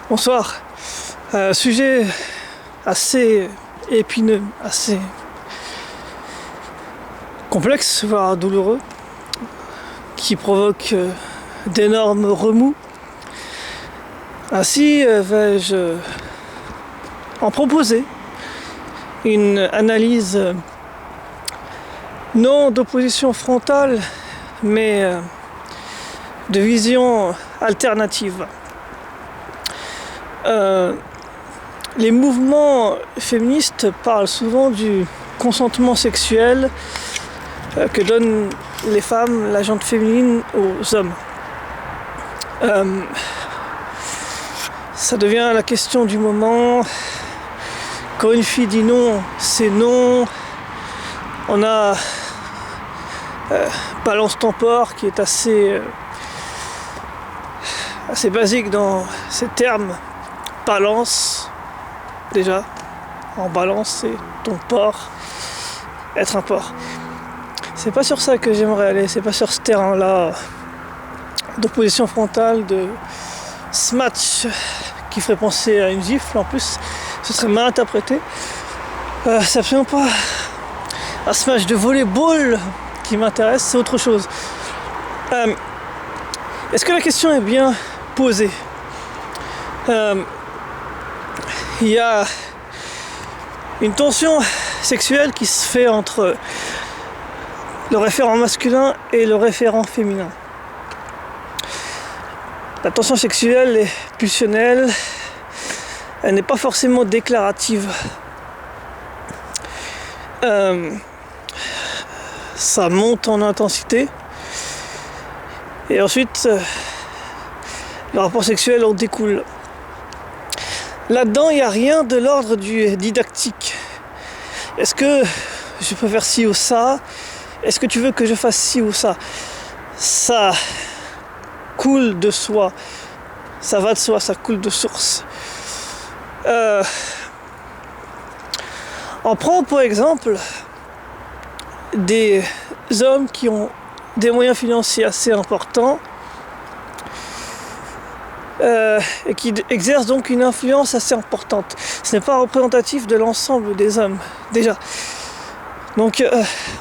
Bonsoir. Sujet assez épineux, assez complexe, voire douloureux, qui provoque d'énormes remous. Ainsi vais-je en proposer une analyse non d'opposition frontale, mais de vision alternative. Les mouvements féministes parlent souvent du consentement sexuel que donnent les femmes, la gente féminine, aux hommes. Ça devient la question du moment. Quand une fille dit non, c'est non. On a balance ton porc qui est assez basique dans ces termes. Balance, déjà, en balance, c'est ton porc, être un porc. C'est pas sur ça que j'aimerais aller, c'est pas sur ce terrain-là d'opposition frontale, de smash qui ferait penser à une gifle, en plus, ce serait mal interprété. C'est absolument pas un smash de volleyball qui m'intéresse, c'est autre chose. Est-ce que la question est bien posée? Il y a une tension sexuelle qui se fait entre le référent masculin et le référent féminin. La tension sexuelle est pulsionnelle, elle n'est pas forcément déclarative. Ça monte en intensité et ensuite le rapport sexuel en découle. Là-dedans, il n'y a rien de l'ordre du didactique. Est-ce que je peux faire ci ou ça? Est-ce que tu veux que je fasse ci ou ça? Ça coule de soi. Ça va de soi, ça coule de source. On prend pour exemple des hommes qui ont des moyens financiers assez importants et qui exercent donc une influence assez importante. Ce n'est pas représentatif de l'ensemble des hommes, déjà. Donc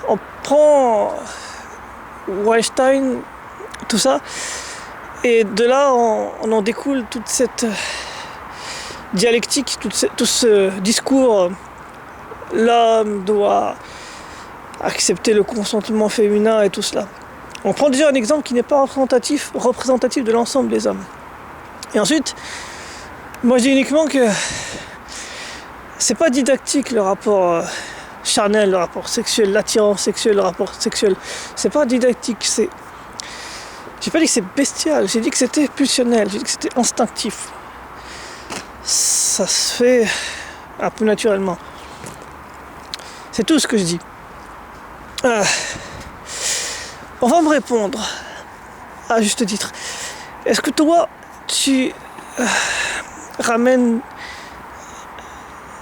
on prend Weinstein, tout ça, et de là on en découle toute cette dialectique, tout ce discours. L'homme doit accepter le consentement féminin et tout cela. On prend déjà un exemple qui n'est pas représentatif de l'ensemble des hommes. Et ensuite, moi je dis uniquement que c'est pas didactique le rapport charnel, le rapport sexuel, l'attirance sexuelle, le rapport sexuel. C'est pas didactique, c'est... J'ai pas dit que c'est bestial, j'ai dit que c'était pulsionnel, j'ai dit que c'était instinctif. Ça se fait un peu naturellement. C'est tout ce que je dis. On va me répondre à juste titre. Est-ce que toi, tu ramènes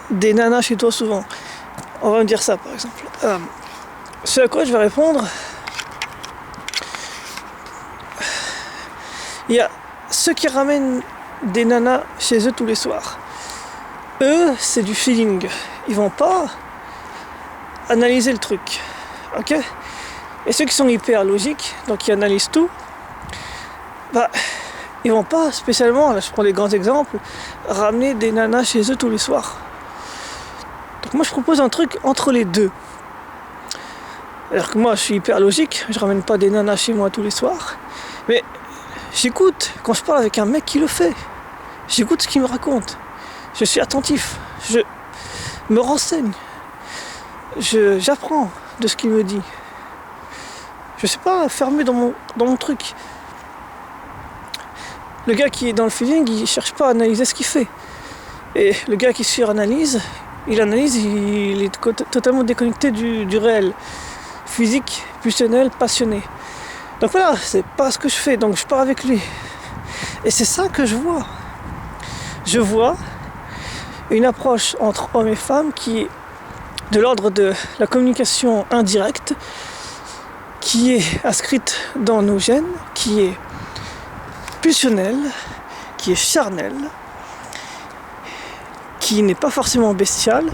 des nanas chez toi souvent? On va me dire ça par exemple. Ce à quoi je vais répondre, il y a ceux qui ramènent des nanas chez eux tous les soirs. Eux, c'est du feeling. Ils vont pas analyser le truc. Ok? Et ceux qui sont hyper logiques, donc qui analysent tout, ils vont pas spécialement, là je prends des grands exemples, ramener des nanas chez eux tous les soirs. Donc moi je propose un truc entre les deux. Alors que moi je suis hyper logique, je ramène pas des nanas chez moi tous les soirs, mais j'écoute quand je parle avec un mec qui le fait. J'écoute ce qu'il me raconte. Je suis attentif, je me renseigne, j'apprends de ce qu'il me dit. Je suis pas fermé dans mon truc. Le gars qui est dans le feeling, il cherche pas à analyser ce qu'il fait. Et le gars qui suranalyse, il est totalement déconnecté du réel. Physique, pulsionnel, passionné. Donc voilà, c'est pas ce que je fais, donc je pars avec lui. Et c'est ça que je vois. Je vois une approche entre hommes et femmes qui est de l'ordre de la communication indirecte, qui est inscrite dans nos gènes, qui est pulsionnelle, qui est charnelle, qui n'est pas forcément bestial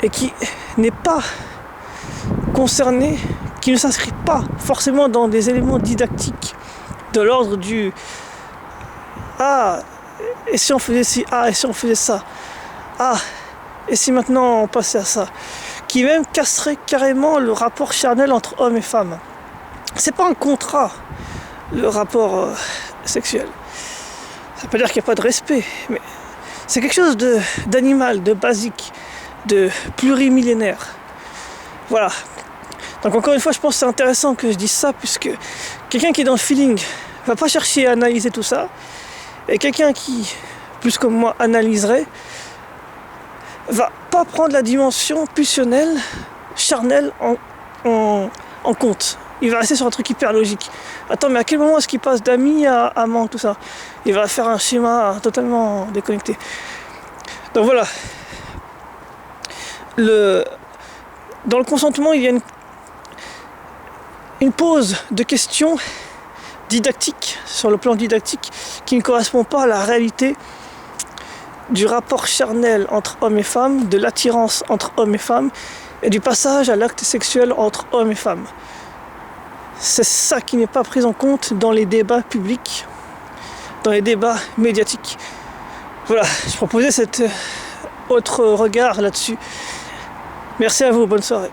et qui n'est pas concerné, qui ne s'inscrit pas forcément dans des éléments didactiques de l'ordre du ah, et si on faisait ci, ah, et si on faisait ça, ah, et si maintenant on passait à ça, qui même casserait carrément le rapport charnel entre hommes et femmes. C'est pas un contrat, le rapport sexuel. Ça veut pas dire qu'il n'y a pas de respect, mais c'est quelque chose d'animal, de basique, de plurimillénaire. Voilà. Donc encore une fois, je pense que c'est intéressant que je dise ça, puisque quelqu'un qui est dans le feeling va pas chercher à analyser tout ça, et quelqu'un qui, plus comme moi, analyserait, va pas prendre la dimension pulsionnelle, charnelle en compte. Il va rester sur un truc hyper logique. Attends, mais à quel moment est-ce qu'il passe d'amis à amant, tout ça? Il va faire un schéma totalement déconnecté. Donc voilà. Dans le consentement, il y a une pose de questions didactiques, sur le plan didactique, qui ne correspond pas à la réalité du rapport charnel entre hommes et femmes, de l'attirance entre hommes et femmes, et du passage à l'acte sexuel entre hommes et femmes. C'est ça qui n'est pas pris en compte dans les débats publics, dans les débats médiatiques. Voilà, je proposais cet autre regard là-dessus. Merci à vous, bonne soirée.